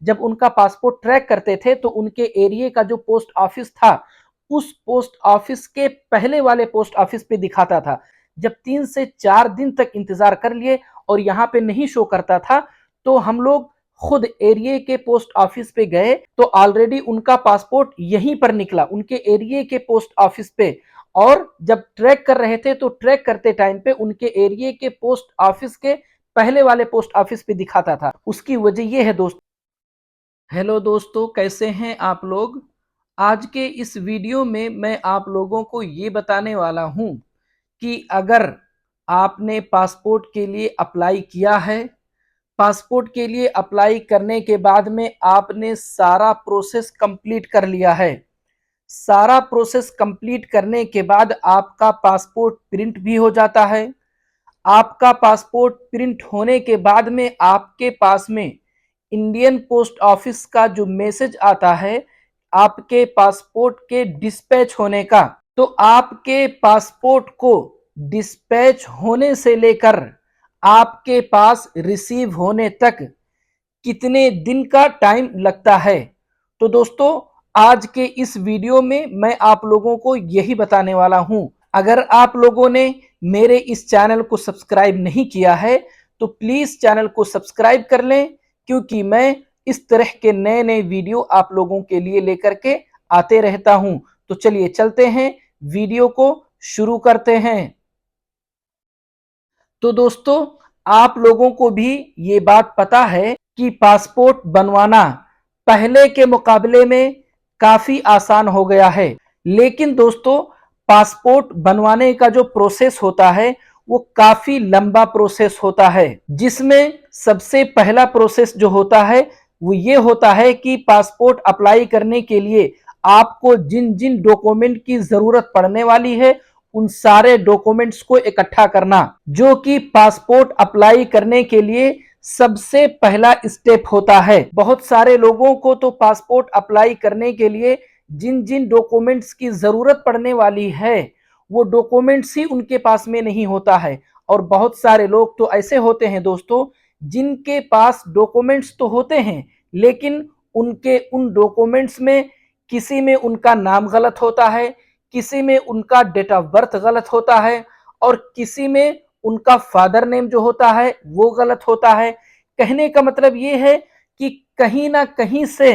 जब उनका passport track करते थे तो उनके एरिया का जो पोस्ट ऑफिस था उस पोस्ट ऑफिस के पहले वाले पोस्ट ऑफिस पे दिखाता था। जब 3 से 4 दिन तक इंतजार कर लिए और यहाँ पे नहीं शो करता था तो हम लोग खुद एरिया के पोस्ट ऑफिस पे गए तो ऑलरेडी उनका पासपोर्ट यहीं पर निकला, उनके एरिया के पोस्ट ऑफिस पे। और जब ट्रैक कर रहे थे तो ट्रैक करते टाइम पे उनके एरिया के पोस्ट ऑफिस के पहले वाले पोस्ट ऑफिस पे दिखाता था। उसकी वजह यह है दोस्तों। हेलो दोस्तों, कैसे हैं आप लोग। आज के इस वीडियो में मैं आप लोगों को ये बताने वाला हूं कि अगर आपने पासपोर्ट के लिए अप्लाई किया है, पासपोर्ट के लिए अप्लाई करने के बाद में आपने सारा प्रोसेस कंप्लीट कर लिया है, सारा प्रोसेस कंप्लीट करने के बाद आपका पासपोर्ट प्रिंट भी हो जाता है। आपका पासपोर्ट प्रिंट होने के बाद में आपके पास में इंडियन पोस्ट ऑफिस का जो मैसेज आता है आपके पासपोर्ट के डिस्पैच होने का, तो आपके पासपोर्ट को डिस्पैच होने से लेकर आपके पास रिसीव होने तक कितने दिन का टाइम लगता है। तो दोस्तों आज के इस वीडियो में मैं आप लोगों को यही बताने वाला हूं। अगर आप लोगों ने मेरे इस चैनल को सब्सक्राइब नहीं किया है तो प्लीज चैनल को सब्सक्राइब कर लें, क्योंकि मैं इस तरह के नए नए वीडियो आप लोगों के लिए लेकर के आते रहता हूं। तो चलिए चलते हैं, वीडियो को शुरू करते हैं। तो दोस्तों आप लोगों को भी ये बात पता है कि पासपोर्ट बनवाना पहले के मुकाबले में काफी आसान हो गया है। लेकिन दोस्तों पासपोर्ट बनवाने का जो प्रोसेस होता है वो काफी लंबा प्रोसेस होता है, जिसमें सबसे पहला प्रोसेस जो होता है वो ये होता है कि पासपोर्ट अप्लाई करने के लिए आपको जिन जिन डॉक्यूमेंट की जरूरत पड़ने वाली है उन सारे डॉक्यूमेंट्स को इकट्ठा करना, जो कि पासपोर्ट अप्लाई करने के लिए सबसे पहला स्टेप होता है। बहुत सारे लोगों को तो पासपोर्ट अप्लाई करने के लिए जिन जिन डॉक्यूमेंट्स की जरूरत पड़ने वाली है वो डॉक्यूमेंट्स ही उनके पास में नहीं होता है। और बहुत सारे लोग तो ऐसे होते हैं दोस्तों जिनके पास डॉक्यूमेंट्स तो होते हैं लेकिन उनके उन डॉक्यूमेंट्स में किसी में उनका नाम गलत होता है, किसी में उनका डेट ऑफ बर्थ गलत होता है और किसी में उनका फादर नेम जो होता है वो गलत होता है। कहने का मतलब ये है कि कहीं ना कहीं से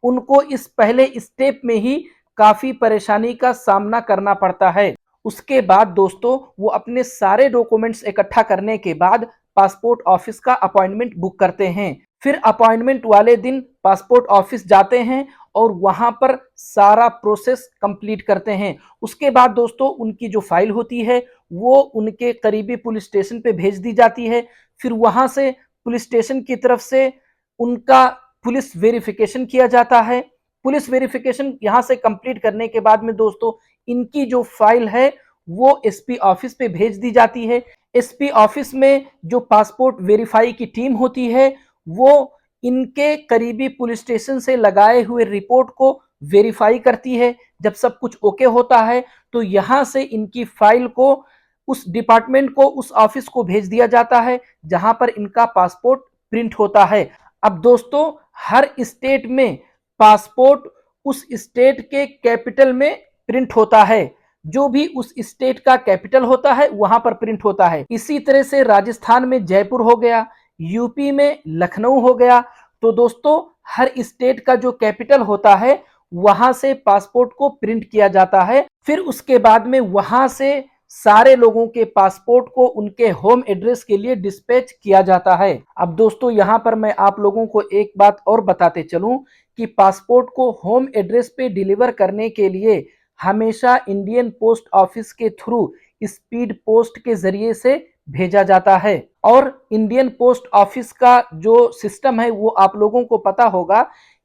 उनको इस पहले स्टेप में ही काफी परेशानी का सामना करना पड़ता है। उसके बाद दोस्तों वो अपने सारे डॉक्यूमेंट्स इकट्ठा करने के बाद पासपोर्ट ऑफिस का अपॉइंटमेंट बुक करते हैं। फिर अपॉइंटमेंट वाले दिन पासपोर्ट ऑफिस जाते हैं और वहां पर सारा प्रोसेस कंप्लीट करते हैं। उसके बाद दोस्तों उनकी जो फाइल होती है वो उनके करीबी पुलिस स्टेशन पे भेज दी जाती है। फिर वहां से पुलिस स्टेशन की तरफ से उनका पुलिस वेरिफिकेशन किया जाता है। पुलिस वेरिफिकेशन यहां से कंप्लीट करने के बाद में दोस्तों इनकी जो फाइल है वो एसपी ऑफिस पे भेज दी जाती है। एसपी ऑफिस में जो पासपोर्ट वेरीफाई की टीम होती है वो इनके करीबी पुलिस स्टेशन से लगाए हुए रिपोर्ट को वेरीफाई करती है। जब सब कुछ ओके होता है तो यहां से इनकी फाइल को उस डिपार्टमेंट को, उस ऑफिस को भेज दिया जाता है जहां पर इनका पासपोर्ट प्रिंट होता है। अब दोस्तों हर स्टेट में पासपोर्ट उस स्टेट के कैपिटल में प्रिंट होता है, जो भी उस स्टेट का कैपिटल होता है वहां पर प्रिंट होता है। इसी तरह से राजस्थान में जयपुर हो गया, यूपी में लखनऊ हो गया। तो दोस्तों हर स्टेट का जो कैपिटल होता है वहां से पासपोर्ट को प्रिंट किया जाता है। फिर उसके बाद में वहां से सारे लोगों के पासपोर्ट को उनके होम एड्रेस के लिए डिस्पैच किया जाता है। अब दोस्तों यहां पर मैं आप लोगों को एक बात और बताते चलूं कि पासपोर्ट को होम एड्रेस पे डिलीवर करने के लिए हमेशा इंडियन पोस्ट ऑफिस के थ्रू स्पीड पोस्ट के जरिए से भेजा जाता है। और इंडियन पोस्ट ऑफिस का जो सिस्टम है वो आप लोगों को पता होगा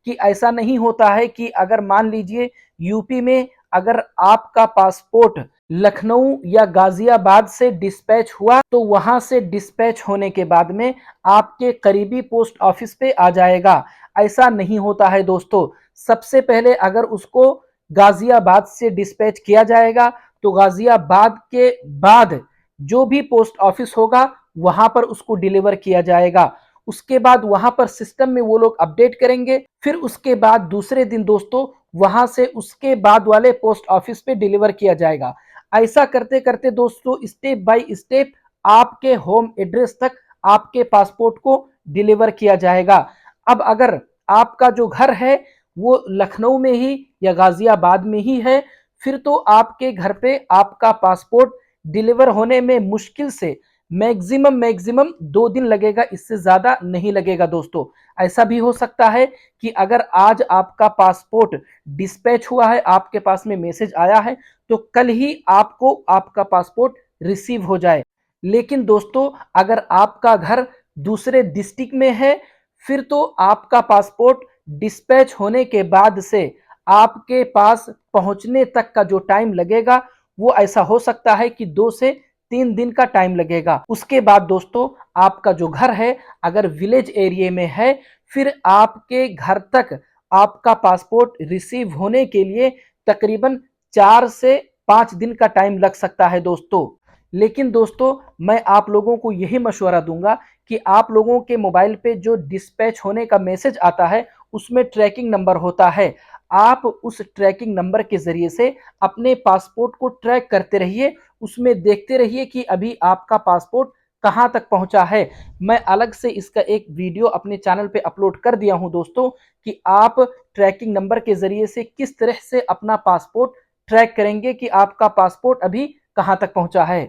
कि ऐसा नहीं होता है कि अगर मान लीजिए यूपी में अगर आपका पासपोर्ट लखनऊ या गाजियाबाद से डिस्पैच हुआ तो वहां से डिस्पैच होने के बाद में आपके करीबी पोस्ट ऑफिस पे आ जाएगा। ऐसा नहीं होता है दोस्तों। सबसे पहले अगर उसको गाजियाबाद से डिस्पैच किया जाएगा तो गाजियाबाद के बाद जो भी पोस्ट ऑफिस होगा वहां पर उसको डिलीवर किया जाएगा। उसके बाद वहां पर सिस्टम में वो लोग अपडेट करेंगे, फिर उसके बाद दूसरे दिन दोस्तों वहां से उसके बाद वाले पोस्ट ऑफिस पे डिलीवर किया जाएगा। ऐसा करते करते दोस्तों स्टेप बाय स्टेप आपके होम एड्रेस तक आपके पासपोर्ट को डिलीवर किया जाएगा। अब अगर आपका जो घर है वो लखनऊ में ही या गाजियाबाद में ही है, फिर तो आपके घर पे आपका पासपोर्ट डिलीवर होने में मुश्किल से मैक्सिमम 2 दिन लगेगा, इससे ज्यादा नहीं लगेगा दोस्तों। ऐसा भी हो सकता है कि अगर आज आपका पासपोर्ट डिस्पैच हुआ है, आपके पास में मैसेज आया है, तो कल ही आपको आपका पासपोर्ट रिसीव हो जाए। लेकिन दोस्तों अगर आपका घर दूसरे डिस्ट्रिक्ट में है, फिर तो आपका पासपोर्ट डिस्पैच होने के बाद से आपके पास पहुंचने तक का जो टाइम लगेगा वो ऐसा हो सकता है कि 2 से 3 दिन का टाइम लगेगा। उसके बाद दोस्तों आपका जो घर है अगर विलेज एरिया में है, फिर आपके घर तक आपका पासपोर्ट रिसीव होने के लिए तकरीबन 4 से 5 दिन का टाइम लग सकता है दोस्तों। लेकिन दोस्तों मैं आप लोगों को यही मशवरा दूंगा कि आप लोगों के मोबाइल पे जो डिस्पैच होने का मैसेज आता है उसमें ट्रैकिंग नंबर होता है। आप उस ट्रैकिंग नंबर के जरिए से अपने पासपोर्ट को ट्रैक करते रहिए, उसमें देखते रहिए कि अभी आपका पासपोर्ट कहां तक पहुंचा है। मैं अलग से इसका एक वीडियो अपने चैनल पे अपलोड कर दिया हूं दोस्तों कि आप ट्रैकिंग नंबर के जरिए से किस तरह से अपना पासपोर्ट ट्रैक करेंगे कि आपका पासपोर्ट अभी कहां तक पहुंचा है।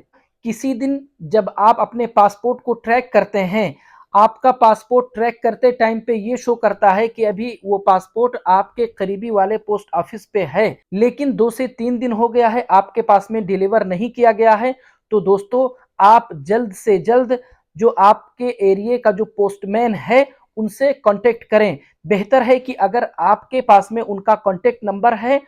किसी दिन जब आप अपने पासपोर्ट को ट्रैक करते हैं, आपका पासपोर्ट ट्रैक करते टाइम पे ये शो करता है कि अभी वो पासपोर्ट आपके करीबी वाले पोस्ट ऑफिस पे है, लेकिन 2 से 3 दिन हो गया है आपके पास में डिलीवर नहीं किया गया है, तो दोस्तों आप जल्द से जल्द जो आपके एरिया का जो पोस्टमैन है उनसे कांटेक्ट करें। बेहतर है कि अगर आपके पास में उनका कांटेक्ट नंबर है,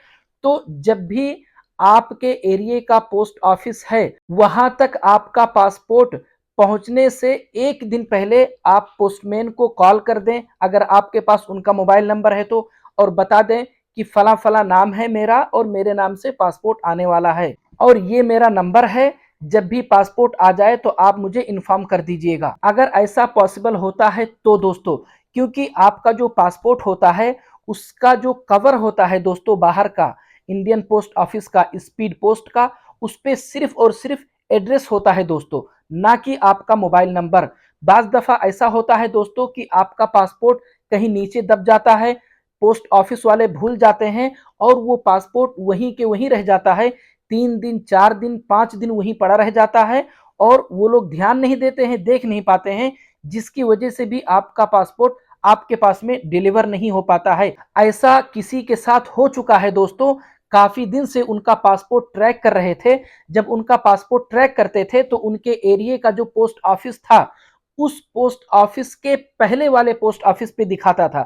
तो जब भी आपके एरिया का पोस्ट ऑफिस है वहां तक आपका पासपोर्ट पहुंचने से 1 दिन पहले आप पोस्टमैन को कॉल कर दें, अगर आपके पास उनका मोबाइल नंबर है तो, और बता दें कि फला फला नाम है मेरा और मेरे नाम से पासपोर्ट आने वाला है और ये मेरा नंबर है, जब भी पासपोर्ट आ जाए तो आप मुझे इन्फॉर्म कर दीजिएगा। अगर ऐसा पॉसिबल होता है तो दोस्तों, क्योंकि आपका जो पासपोर्ट होता है उसका जो कवर होता है दोस्तों बाहर का, इंडियन पोस्ट ऑफिस का, स्पीड पोस्ट का, उस पे सिर्फ और सिर्फ एड्रेस होता है दोस्तों, ना कि आपका मोबाइल नंबर। बाज दफा ऐसा होता है दोस्तों कि आपका पासपोर्ट कहीं नीचे दब जाता है, पोस्ट ऑफिस वाले भूल जाते हैं और वो पासपोर्ट वहीं के वहीं रह जाता है, 3 दिन 4 दिन 5 दिन वहीं पड़ा रह जाता है और वो लोग ध्यान नहीं देते हैं, देख नहीं पाते हैं, जिसकी वजह से भी आपका पासपोर्ट आपके पास में डिलीवर नहीं हो पाता है। ऐसा किसी के साथ हो चुका है दोस्तों, काफी दिन से उनका पासपोर्ट ट्रैक कर रहे थे, जब उनका पासपोर्ट ट्रैक करते थे तो उनके एरिया का जो पोस्ट ऑफिस था उस पोस्ट ऑफिस के पहले वाले पोस्ट ऑफिस पे दिखाता था।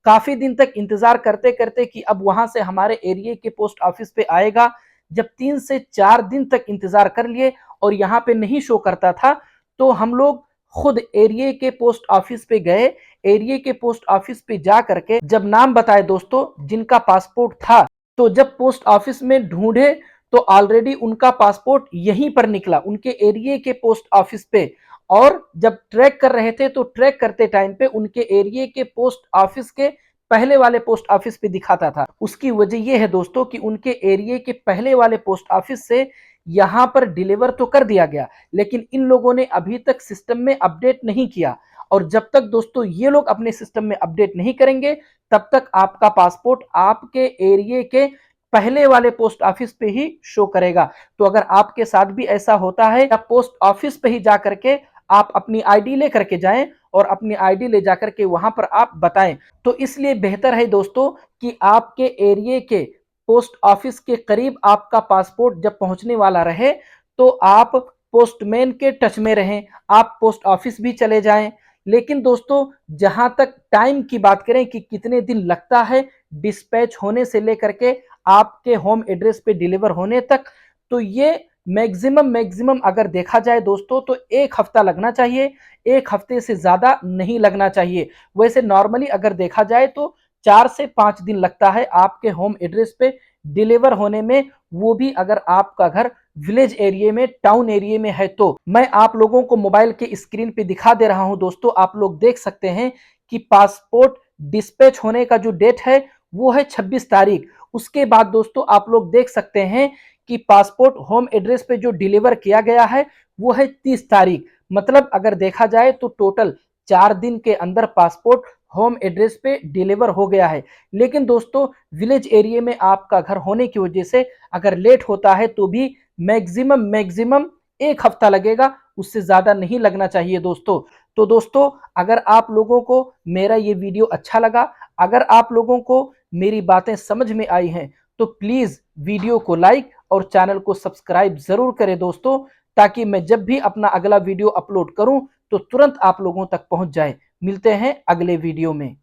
काफी दिन तक इंतजार करते करते कि अब वहां से हमारे एरिया के पोस्ट ऑफिस पे आएगा, जब 3 से 4 दिन तक इंतजार कर लिए और यहाँ पे नहीं शो करता था, तो हम लोग खुद एरिया के पोस्ट ऑफिस पे गए। एरिया के पोस्ट ऑफिस पे जा करके जब नाम बताए दोस्तों जिनका पासपोर्ट था, तो जब पोस्ट ऑफिस में ढूंढे तो ऑलरेडी उनका पासपोर्ट यहीं पर निकला, उनके एरिया के पोस्ट ऑफिस पे। और जब ट्रैक कर रहे थे तो ट्रैक करते टाइम पे उनके एरिया के पोस्ट ऑफिस के पहले वाले पोस्ट ऑफिस पे दिखाता था। उसकी वजह यह है दोस्तों कि उनके एरिया के पहले वाले पोस्ट ऑफिस से यहां पर डिलीवर तो कर दिया गया, लेकिन इन लोगों ने अभी तक सिस्टम में अपडेट नहीं किया, और जब तक दोस्तों ये लोग अपने सिस्टम में अपडेट नहीं करेंगे तब तक आपका पासपोर्ट आपके एरिया के पहले वाले पोस्ट ऑफिस पे ही शो करेगा। तो अगर आपके साथ भी ऐसा होता है, या पोस्ट ऑफिस पे ही जा करके आप अपनी आईडी लेकर के जाएं और अपनी आईडी ले जाकर के वहां पर आप बताएं, तो इसलिए बेहतर है दोस्तों कि आपके एरिया के पोस्ट ऑफिस के करीब आपका पासपोर्ट जब पहुंचने वाला रहे तो आप पोस्टमैन के टच में रहें, आप पोस्ट ऑफिस भी चले जाएं। लेकिन दोस्तों जहां तक टाइम की बात करें कि कितने दिन लगता है डिस्पैच होने से लेकर के आपके होम एड्रेस पे डिलीवर होने तक, तो ये मैक्सिमम अगर देखा जाए दोस्तों तो 1 हफ्ता लगना चाहिए, 1 हफ्ते से ज्यादा नहीं लगना चाहिए। वैसे नॉर्मली अगर देखा जाए तो 4 से 5 दिन लगता है आपके होम एड्रेस पे डिलीवर होने में, वो भी अगर आपका घर विलेज एरिया में, टाउन एरिया में है। तो मैं आप लोगों को मोबाइल के स्क्रीन पे दिखा दे रहा हूं दोस्तों, आप लोग देख सकते हैं कि पासपोर्ट डिस्पैच होने का जो डेट है वो है 26 तारीख। उसके बाद दोस्तों आप लोग देख सकते हैं कि पासपोर्ट होम एड्रेस पे जो डिलीवर किया गया है वो है 30 तारीख। मतलब अगर देखा जाए तो टोटल 4 दिन के अंदर पासपोर्ट होम एड्रेस पे डिलीवर हो गया है। लेकिन दोस्तों विलेज एरिया में आपका घर होने की वजह से अगर लेट होता है तो भी मैक्सिमम 1 हफ्ता लगेगा, उससे ज्यादा नहीं लगना चाहिए दोस्तों। तो दोस्तों अगर आप लोगों को मेरा ये वीडियो अच्छा लगा, अगर आप लोगों को मेरी बातें समझ में आई हैं, तो प्लीज वीडियो को लाइक और चैनल को सब्सक्राइब जरूर करें दोस्तों, ताकि मैं जब भी अपना अगला वीडियो अपलोड करूं तो तुरंत आप लोगों तक पहुंच जाए। मिलते हैं अगले वीडियो में।